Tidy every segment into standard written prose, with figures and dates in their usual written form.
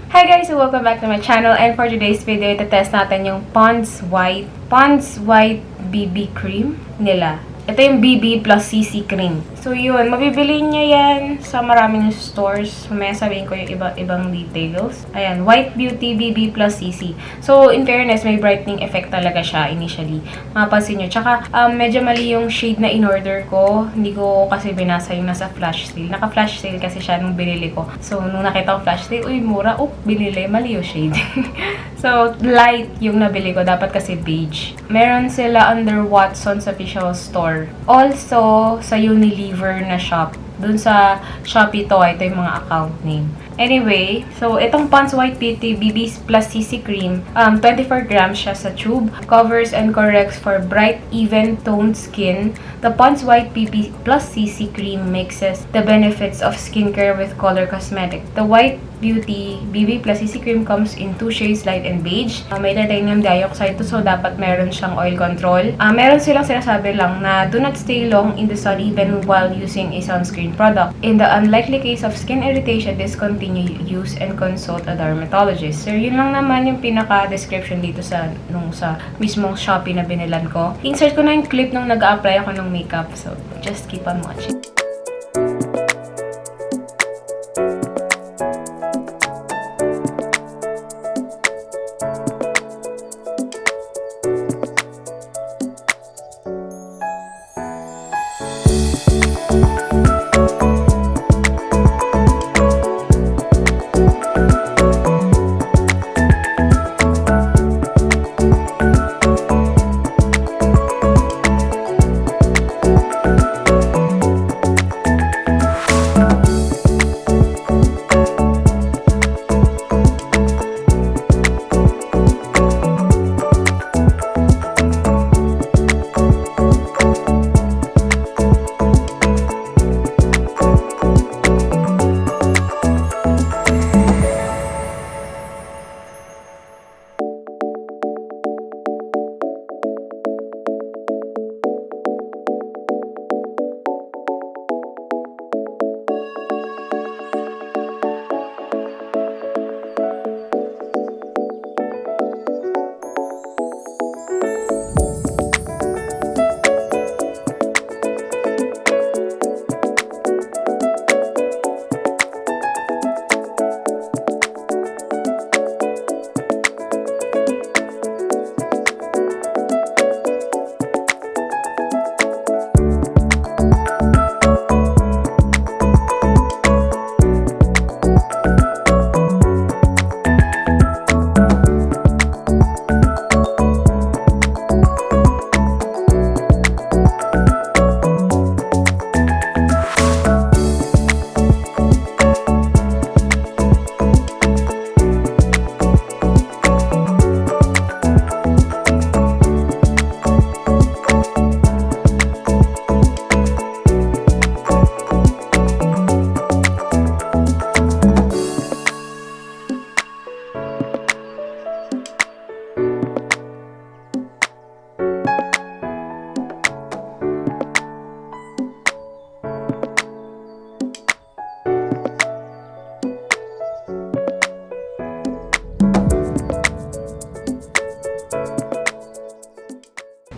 Hi guys! So welcome back to my channel, and for today's video, ito-test natin yung Pond's White BB Cream nila. Ito yung BB plus CC Cream. So yun, mabibili nyo yan sa maraming stores. Mamaya sabihin ko yung ibang details. Ayan, White Beauty BB plus CC. So in fairness, may brightening effect talaga siya initially. Mapapansin nyo. Tsaka medyo mali yung shade na in-order ko. Hindi ko kasi binasa yung nasa flash sale. Naka-flash sale kasi siya nung binili ko. So nung nakita ko flash sale, uy mura. Binili. Mali yung shade. So light yung nabili ko. Dapat kasi beige. Meron sila under Watson's official store. Also, sa Unilever na shop. Dun sa Shopee to, ito yung mga account name. Anyway, so itong Pond's White Beauty BB plus CC Cream, 24 grams siya sa tube. Covers and corrects for bright, even-toned skin. The Pond's White BB plus CC Cream mixes the benefits of skincare with color cosmetic. The White Beauty BB plus CC Cream comes in 2 shades, light and beige. May titanium dioxide to, so dapat meron siyang oil control. Meron silang sinasabi lang na do not stay long in the sun even while using a sunscreen product. In the unlikely case of skin irritation, discontinue use and consult a dermatologist. So, yun lang naman yung pinaka-description dito sa mismong Shopee na binilan ko. Insert ko na yung clip nung nag-a-apply ako ng makeup. So, just keep on watching.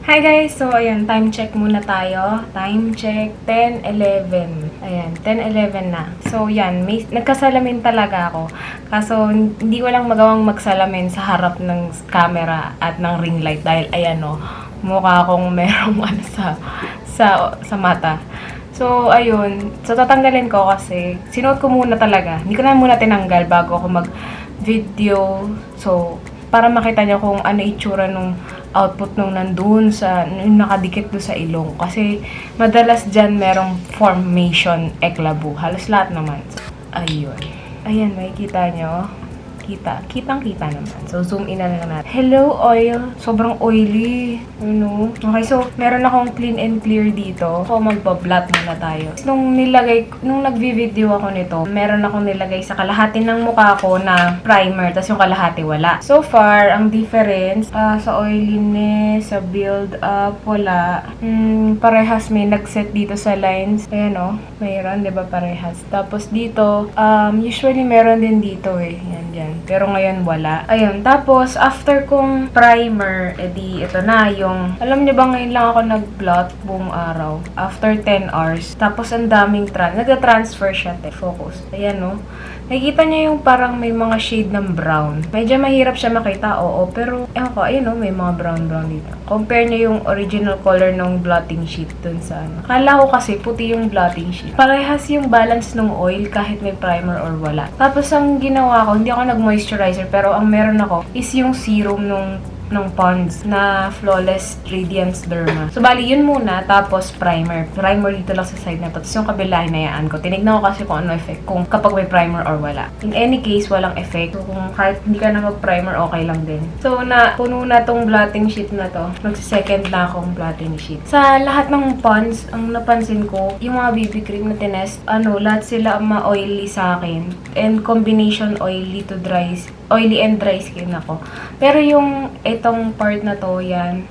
Hi guys! So, ayan, time check muna tayo. Time check, 10:11. Ayan, 10:11 na. So, yan, nagkasalamin talaga ako. Kaso, hindi ko lang magawang magsalamin sa harap ng camera at ng ring light dahil, ayan o, mukha akong merong sa mata. So, ayun. So, tatanggalin ko kasi sinuot ko muna talaga. Hindi ko na muna tinanggal bago ako mag-video. So, para makita nyo kung ano itsura nung output nung nandun nung nakadikit doon sa ilong. Kasi madalas dyan merong formation eklabo. Halos lahat naman. So, ayun. Ayan, makikita nyo. Kitang-kita naman. So, zoom in na lang natin. Hello, oil. Sobrang oily. Ano? Okay, so, meron akong clean and clear dito. So, magbablot muna tayo. Nung nag-video ako nito, meron akong nilagay sa kalahati ng mukha ko na primer, tapos yung kalahati wala. So far, ang difference sa oiliness, sa build-up, wala. Parehas may nag-set dito sa lines. Ayan o. Mayroon, diba parehas? Tapos dito, usually meron din dito eh. Yan, dyan. Pero ngayon wala. Ayun, tapos after kong primer, edi ito na yung, alam niyo ba ngayon lang ako nag-blot buong araw after 10 hours. Tapos ang daming nagta-transfer siya, focus. Ayan, no. Nakikita niyo yung parang may mga shade ng brown. Medyo mahirap siya makita, oo. Pero, ewan ko, ayun, no, may mga brown dito. Compare niyo yung original color ng blotting sheet dun sa ano. Akala ko kasi puti yung blotting sheet. Parehas yung balance ng oil kahit may primer or wala. Tapos ang ginawa ko, hindi ako nag-moisturizer, pero ang meron ako is yung serum ng Pond's na Flawless Radiance Derma. So, bali, yun muna. Tapos, primer. Primer dito lang sa side na to. Tapos, yung kabila, hinayaan ko. Tinignan ko kasi kung ano effect. Kung kapag may primer or wala. In any case, walang effect. So, kung kahit hindi ka na mag-primer, okay lang din. So, puno na tong blotting sheet na to. Magsa-second na akong blotting sheet. Sa lahat ng Pond's, ang napansin ko, yung mga BB cream na tinest, lahat sila ma-oily sa akin. And combination oily and dry skin ako. Pero yung itong part na to, yan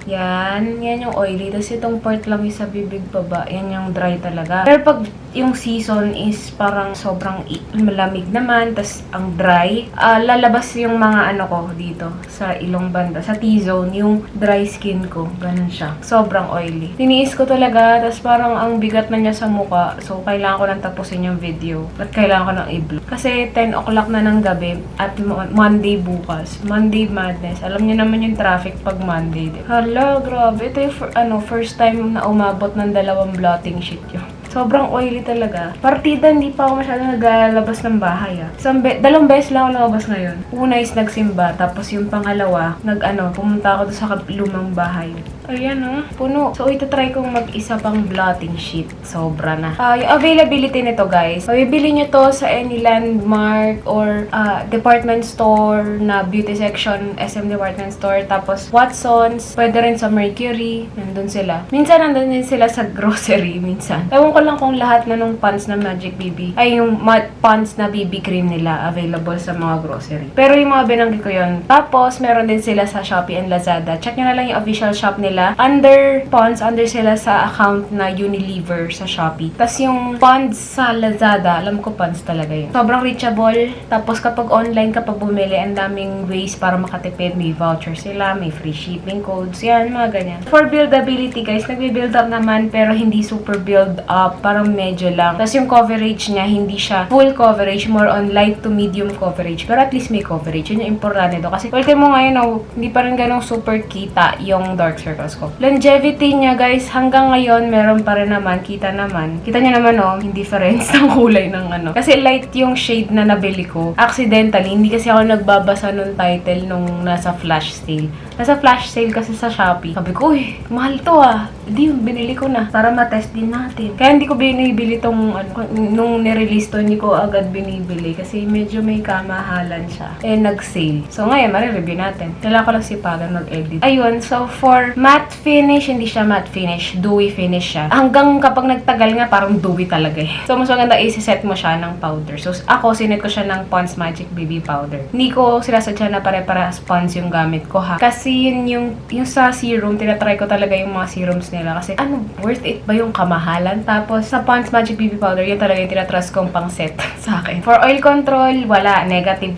yung oily. Tapos itong part lang yung sa bibig baba, yan yung dry talaga. Pero pag yung season is parang sobrang malamig naman, tapos ang dry, lalabas yung mga ko dito sa ilong banda, sa T-zone, yung dry skin ko. Ganun siya. Sobrang oily. Tiniis ko talaga, tapos parang ang bigat na niya sa mukha. So, kailangan ko nang tapusin yung video. At kailangan ko nang i-vlog. Kasi 10 o'clock na ng gabi at Monday bukas. Monday madness. Alam niyo naman yung traffic pag Monday. Hala, grabe. Ito yung first time na umabot ng 2 blotting sheet yun. Sobrang oily talaga. Partida, hindi pa ako masyado naglalabas ng bahay, dalawang beses lang ako lumabas ngayon. Una is nagsimba, tapos yung pangalawa, pumunta ako sa lumang bahay. Ayan, puno. So, try kong mag-isa pang blotting sheet. Sobra na. Yung availability nito, guys. Mabibili nyo to sa any landmark or department store na beauty section, SM department store. Tapos, Watson's. Pwede rin sa Mercury. Nandun sila. Minsan, nandun din sila sa grocery. Minsan. Ewan ko lang kung lahat na nung pants na Magic BB, ay yung pants na BB cream nila available sa mga grocery. Pero yung mga binanggit ko yun. Tapos, meron din sila sa Shopee and Lazada. Check nyo na lang yung official shop nila. Under sila sa account na Unilever sa Shopee. Tapos yung Pond's sa Lazada, alam ko Pond's talaga yun. Sobrang reachable. Tapos kapag online, kapag bumili, ang daming ways para makatipid. May voucher sila, may free shipping codes, yan, mga ganyan. For buildability, guys, nagbe-build up naman, pero hindi super build up, parang medyo lang. Tapos yung coverage niya, hindi siya full coverage, more on light to medium coverage. Pero at least may coverage. Yun yung importante do. Kasi ultimo mo ngayon, hindi pa rin ganong super kita yung dark circles ko. Longevity niya, guys, hanggang ngayon, meron pa rin naman, kita niya naman, yung difference ng kulay ng Kasi light yung shade na nabili ko. Accidentally, hindi kasi ako nagbabasa nung title nung nasa flash sale. Nasa flash sale kasi sa Shopee. Sabi ko, uy, mahal to Hindi, binili ko na. Para matest din natin. Kaya hindi ko binibili tong, nung nirelease to, hindi ko agad binibili. Kasi medyo may kamahalan siya. Nag-sale. So, ngayon, marireview natin. Kailangan ko lang sipagan mag-edit. Ayun, so for matte finish, hindi siya matte finish. Dewy finish siya. Hanggang kapag nagtagal nga, parang dewy talaga So, mas maganda isi-set mo siya ng powder. So, ako, sinet ko siya ng Pond's Magic BB Powder. Hindi ko sinasadya na pare-parehas Pond's yung gamit ko, Kasi yun yung sa serum, tinatry ko talaga yung mga serums nila. Kasi, worth it ba yung kamahalan? Tapos, sa Pond's Magic BB Powder, yun talaga yung tinatrust kong pang set sa akin. For oil control, wala. Negative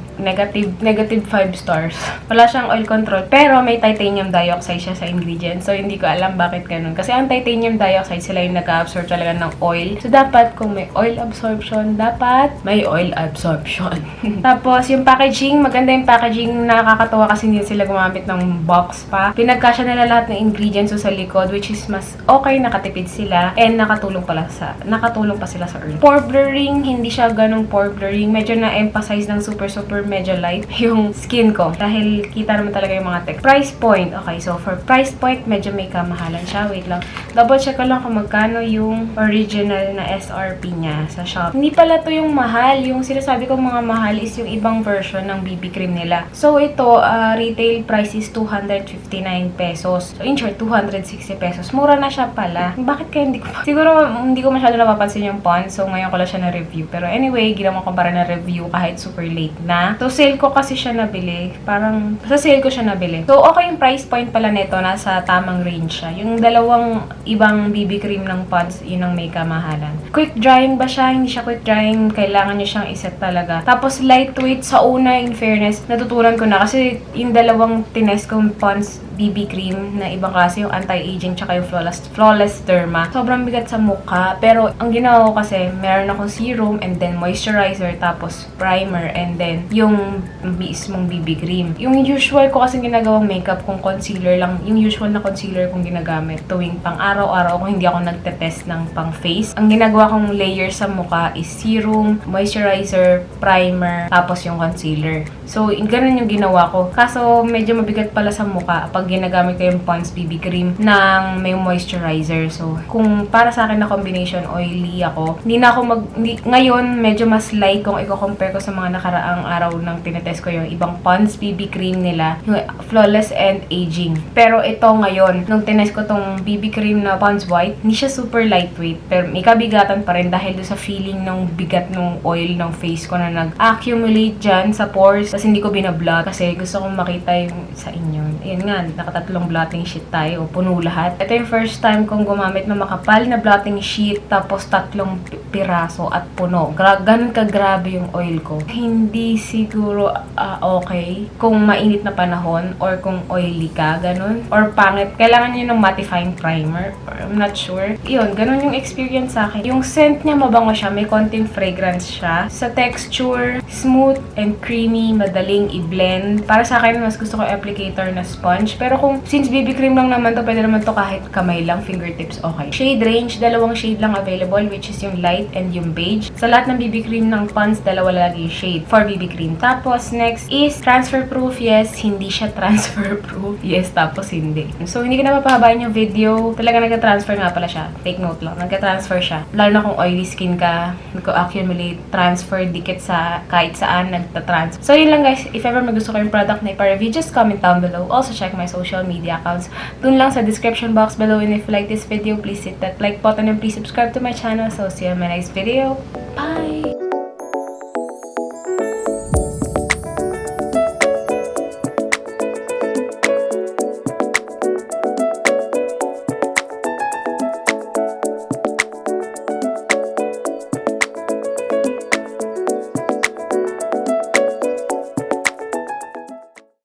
5 stars. Wala siyang oil control. Pero, may titanium dioxide siya sa ingredients. So, hindi ko alam bakit ganun. Kasi ang titanium dioxide, sila yung nag-absorb talaga ng oil. So, dapat kung may oil absorption, dapat may oil absorption. Tapos, yung packaging, maganda yung packaging. Nakakatawa kasi hindi sila gumamit ng box pa. Pinagkasya nila lahat ng ingredients sa likod, which is mas okay, nakatipid sila, and nakatulong pa sila sa earth. Pore blurring, hindi siya ganong pore blurring. Medyo na-emphasize ng super medyo light yung skin ko. Dahil kita naman talaga yung mga text. Price point. Okay, so for price point, medyo may kamahalan siya. Wait lang. Double check ko lang kung magkano yung original na SRP niya sa shop. Hindi pala to yung mahal. Yung sinasabi ko mga mahal is yung ibang version ng BB cream nila. So ito, retail price is 200 259 pesos. So, in short, 260 pesos. Mura na siya pala. Bakit kaya hindi ko siguro hindi ko masyado napapansin yung Pond's. So, ngayon ko lang siya na-review. Pero anyway, ginawa ko para na-review kahit super late na. So, sale ko kasi siya nabili. Parang, sa sale ko siya nabili. So, okay yung price point pala nito. Nasa tamang range siya. Yung dalawang ibang BB cream ng Pond's, yun ang may kamahalan. Quick drying ba siya? Hindi siya quick drying. Kailangan niyo siyang iset talaga. Tapos, lightweight sa una, in fairness, natutunan ko na. Kasi, yung dalawang tinest kong Pond's BB cream na ibang klase, yung anti-aging tsaka yung flawless derma. Sobrang bigat sa mukha. Pero, ang ginawa ko kasi, meron akong serum and then moisturizer, tapos primer, and then yung mismong BB cream. Yung usual ko kasi ginagawang makeup kung concealer lang, yung usual na concealer kong ginagamit tuwing pang araw-araw kung hindi ako nagte-test ng pang face. Ang ginagawa kong layer sa mukha is serum, moisturizer, primer, tapos yung concealer. So, ganun yung ginawa ko. Kaso, medyo mabigat pala sa mukha pag ginagamit ko yung Pond's BB cream ng may moisturizer. So, kung para sa akin na combination, oily ako. Ngayon, medyo mas light kung i-compare ko sa mga nakaraang araw ng tinetest ko yung ibang Pond's BB cream nila, yung flawless and aging. Pero ito ngayon, nung tinest ko tong BB cream na Pond's White, hindi siya super lightweight. Pero may kabigatan pa rin dahil doon sa feeling ng bigat ng oil ng face ko na nag-accumulate dyan sa pores. Tapos hindi ko binablot kasi gusto kong makita yung sa inyo. Ayan nga, nakatatlong blotting sheet tayo. Puno lahat. Ito yung first time kong gumamit ng makapal na blotting sheet tapos tatlong piraso at puno. Ganun kagrabe yung oil ko. Hindi siguro okay kung mainit na panahon or kung oily ka, ganun. Or pangit. Kailangan nyo ng mattifying primer. I'm not sure. Yun, ganun yung experience sa akin. Yung scent niya mabango siya. May konting fragrance siya. Sa texture, smooth and creamy, madaling i-blend. Para sa akin, mas gusto ko applicator na sponge. Pero kung, since BB cream lang naman to, pwede naman to kahit kamay lang, fingertips, okay. Shade range, dalawang shade lang available, which is yung light and yung beige. Sa lahat ng BB cream ng Pond's, dalawa lagi yung shade for BB cream. Tapos, next is transfer proof. Yes, hindi siya transfer proof. Yes, tapos hindi. So, hindi ko na mapahabain yung video. Talaga nagka-transfer nga pala siya. Take note lang, nagka-transfer siya. Lalo na kung oily skin ka, nagko-accumulate, transfer, dikit sa kahit saan, nagta-transfer. So, yun lang guys. If ever magusto ko yung product na ipa-review, just comment down below. Also, check my social media accounts. Dun lang sa description box below. And if you like this video, please hit that like button and please subscribe to my channel. So, see you in my next video. Bye!